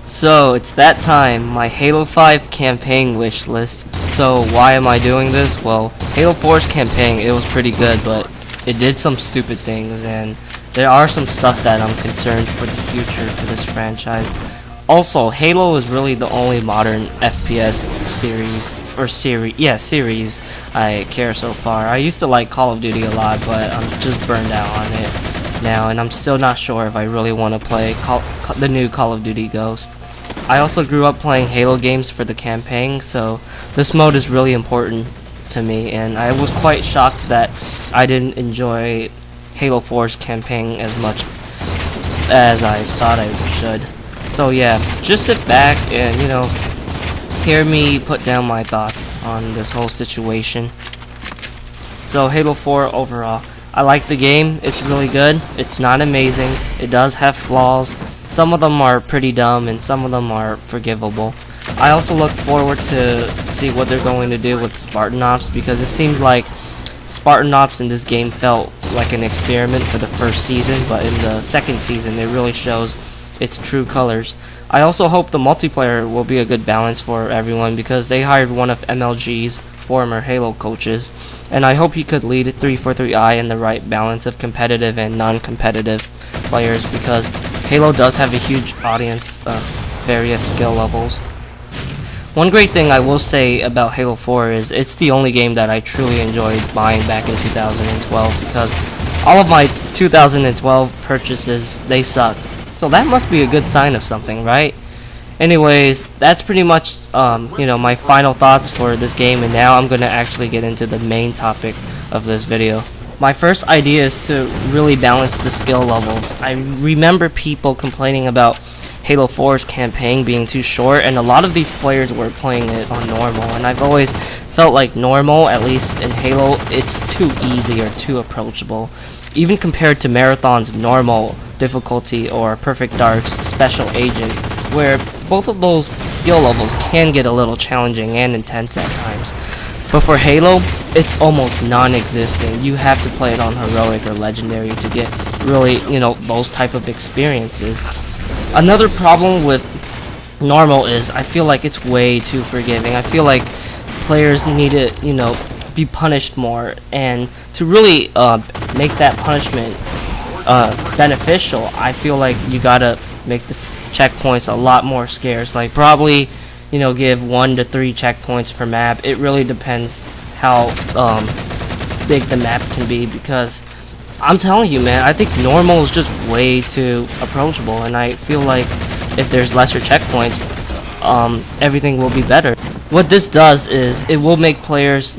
So it's that time, my Halo 5 campaign wish list. So why am I doing this? Well, Halo 4's campaign, it was pretty good, but it did some stupid things, and there are some stuff that I'm concerned for the future for this franchise. Also, Halo is really the only modern FPS series I care so far. I used to like Call of Duty a lot, but I'm just burned out on it now, and I'm still not sure if I really want to play the new Call of Duty Ghost. I also grew up playing Halo games for the campaign, so this mode is really important to me, and I was quite shocked that I didn't enjoy Halo 4's campaign as much as I thought I should. So yeah, just sit back and, hear me put down my thoughts on this whole situation. So Halo 4 overall, I like the game. It's really good. It's not amazing. It does have flaws. Some of them are pretty dumb and some of them are forgivable. I also look forward to see what they're going to do with Spartan Ops, because it seemed like Spartan Ops in this game felt like an experiment for the first season, but in the second season it really shows its true colors. I also hope the multiplayer will be a good balance for everyone, because they hired one of MLG's former Halo coaches, and I hope he could lead 343i in the right balance of competitive and non-competitive players, because Halo does have a huge audience of various skill levels. One great thing I will say about Halo 4 is it's the only game that I truly enjoyed buying back in 2012, because all of my 2012 purchases, they sucked. So that must be a good sign of something, right? Anyways, that's pretty much my final thoughts for this game, and now I'm going to actually get into the main topic of this video. My first idea is to really balance the skill levels. I remember people complaining about Halo 4's campaign being too short, and a lot of these players were playing it on normal, and I've always felt like normal, at least in Halo, it's too easy or too approachable. Even compared to Marathon's normal difficulty or Perfect Dark's Special Agent, where both of those skill levels can get a little challenging and intense at times. But for Halo, it's almost non-existent. You have to play it on Heroic or Legendary to get really, those type of experiences. Another problem with normal is I feel like it's way too forgiving. I feel like players need to, be punished more, and to really make that punishment beneficial, I feel like you gotta make the checkpoints a lot more scarce. Like probably, give 1 to 3 checkpoints per map. It really depends how big the map can be, because I'm telling you, man, I think normal is just way too approachable, and I feel like if there's lesser checkpoints, everything will be better. What this does is it will make players,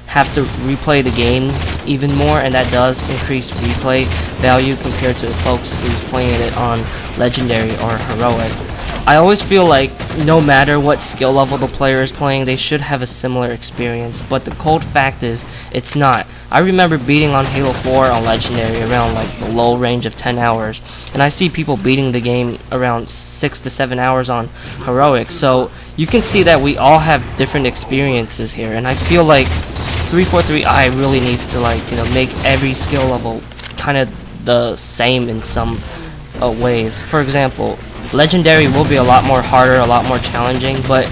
have to replay the game even more, and that does increase replay value compared to folks who's playing it on Legendary or Heroic. I always feel like no matter what skill level the player is playing, they should have a similar experience, but the cold fact is, it's not. I remember beating on Halo 4 on Legendary around like the low range of 10 hours, and I see people beating the game around 6 to 7 hours on Heroic, so you can see that we all have different experiences here, and I feel like 343i really needs to make every skill level kind of the same in some ways. For example, Legendary will be a lot more harder, a lot more challenging, but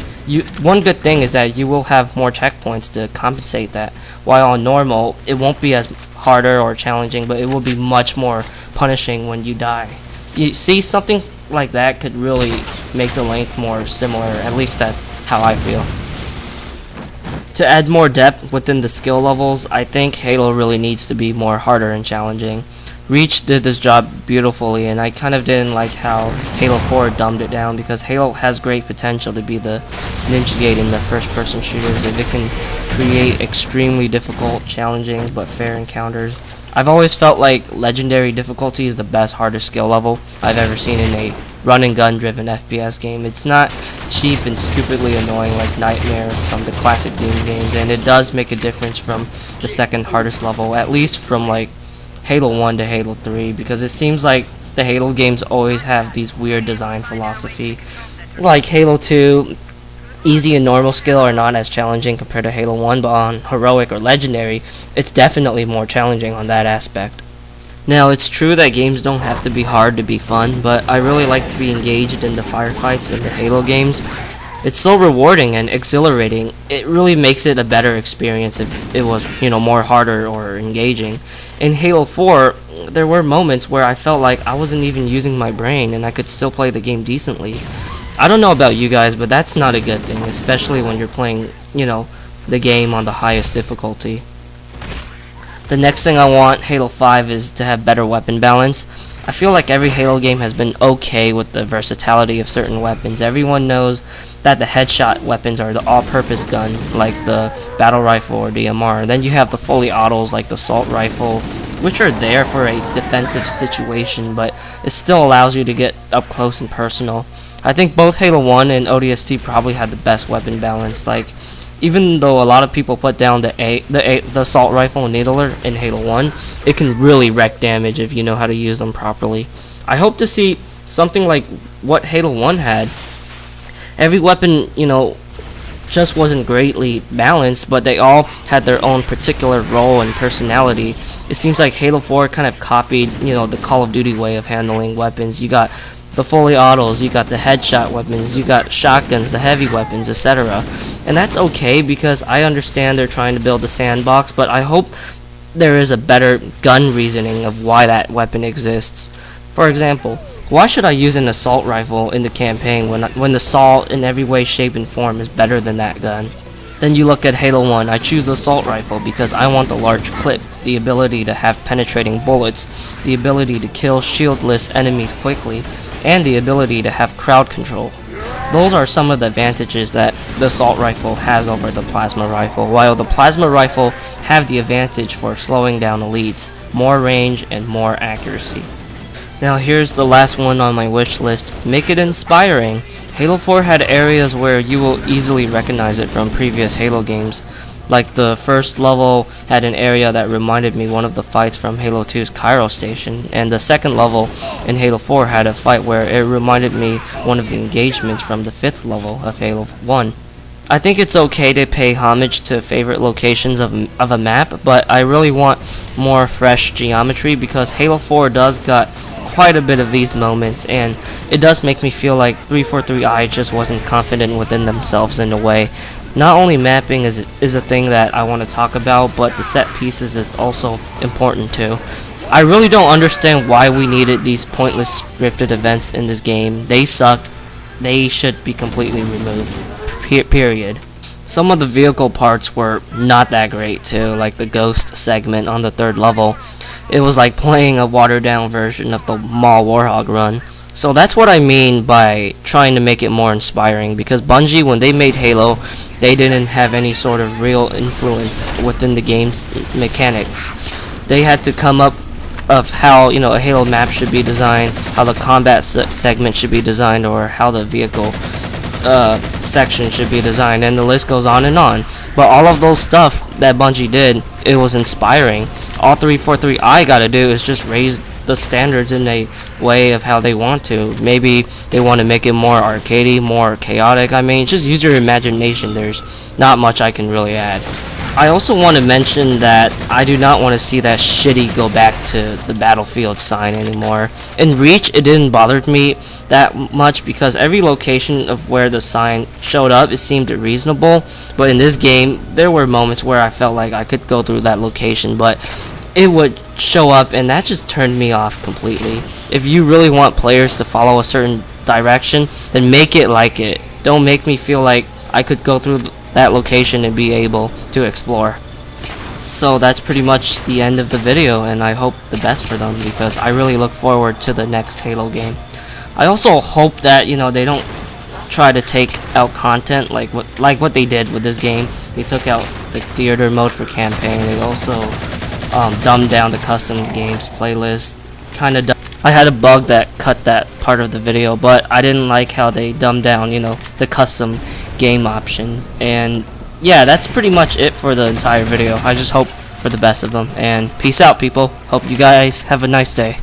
one good thing is that you will have more checkpoints to compensate that, while on normal it won't be as harder or challenging, but it will be much more punishing when you die. You see, something like that could really make the length more similar, at least that's how I feel. To add more depth within the skill levels, I think Halo really needs to be more harder and challenging. Reach did this job beautifully, and I kind of didn't like how Halo 4 dumbed it down, because Halo has great potential to be the Ninja Gate in the first-person shooters if it can create extremely difficult, challenging, but fair encounters. I've always felt like Legendary difficulty is the best, hardest skill level I've ever seen in a run-and-gun driven FPS game. It's not cheap and stupidly annoying like Nightmare from the classic Doom games, and it does make a difference from the second hardest level, at least from Halo 1 to Halo 3, because it seems like the Halo games always have these weird design philosophy. Like Halo 2, easy and normal skill are not as challenging compared to Halo 1, but on Heroic or Legendary, it's definitely more challenging on that aspect. Now, it's true that games don't have to be hard to be fun, but I really like to be engaged in the firefights in the Halo games. It's so rewarding and exhilarating. It really makes it a better experience if it was, more harder or engaging. In Halo 4, there were moments where I felt like I wasn't even using my brain and I could still play the game decently. I don't know about you guys, but that's not a good thing, especially when you're playing, the game on the highest difficulty. The next thing I want Halo 5 is to have better weapon balance. I feel like every Halo game has been okay with the versatility of certain weapons. Everyone knows that the headshot weapons are the all-purpose gun, like the battle rifle or DMR. Then you have the fully autos like the assault rifle, which are there for a defensive situation, but it still allows you to get up close and personal. I think both Halo 1 and ODST probably had the best weapon balance. Like, even though a lot of people put down the assault rifle and needler in Halo 1, it can really wreak damage if you know how to use them properly. I hope to see something like what Halo 1 had. Every weapon, just wasn't greatly balanced, but they all had their own particular role and personality. It seems like Halo 4 kind of copied, the Call of Duty way of handling weapons. You got the fully autos, you got the headshot weapons, you got shotguns, the heavy weapons, etc. And that's okay because I understand they're trying to build a sandbox, but I hope there is a better gun reasoning of why that weapon exists. For example, why should I use an assault rifle in the campaign when the assault in every way, shape, and form is better than that gun? Then you look at Halo 1, I choose the assault rifle because I want the large clip, the ability to have penetrating bullets, the ability to kill shieldless enemies quickly, and the ability to have crowd control. Those are some of the advantages that the assault rifle has over the plasma rifle, while the plasma rifle have the advantage for slowing down elites, more range, and more accuracy. Now here's the last one on my wish list. Make it inspiring. Halo 4 had areas where you will easily recognize it from previous Halo games. Like the first level had an area that reminded me one of the fights from Halo 2's Cairo station, and the second level in Halo 4 had a fight where it reminded me one of the engagements from the 5th level of Halo 1. I think it's okay to pay homage to favorite locations of a map, but I really want more fresh geometry because Halo 4 does got quite a bit of these moments, and it does make me feel like 343i just wasn't confident within themselves in a way. Not only mapping is a thing that I want to talk about, but the set pieces is also important too. I really don't understand why we needed these pointless scripted events in this game. They sucked. They should be completely removed. Period. Some of the vehicle parts were not that great too, like the ghost segment on the 3rd level. It was like playing a watered down version of the Mall Warhog run. So that's what I mean by trying to make it more inspiring, because Bungie, when they made Halo, they didn't have any sort of real influence within the game's mechanics. They had to come up of how a Halo map should be designed, how the combat segment should be designed, or how the vehicle section should be designed, and the list goes on and on. But all of those stuff that Bungie did, it was inspiring. All 343i gotta do is just raise the standards in a way of how they want to. Maybe they want to make it more arcadey, more chaotic. I mean, just use your imagination. There's not much I can really add. I also want to mention that I do not want to see that shitty go back to the Battlefield sign anymore. In Reach, it didn't bother me that much because every location of where the sign showed up, it seemed reasonable. But in this game, there were moments where I felt like I could go through that location, but it would show up, and that just turned me off completely. If you really want players to follow a certain direction, then make it like it. Don't make me feel like I could go through that location and be able to explore. So that's pretty much the end of the video, and I hope the best for them because I really look forward to the next Halo game. I also hope that they don't try to take out content like what they did with this game. They took out the theater mode for campaign. They also dumbed down the custom games playlist. I had a bug that cut that part of the video, but I didn't like how they dumbed down, the custom game options. And yeah, that's pretty much it for the entire video. I just hope for the best of them, and peace out, people. Hope you guys have a nice day.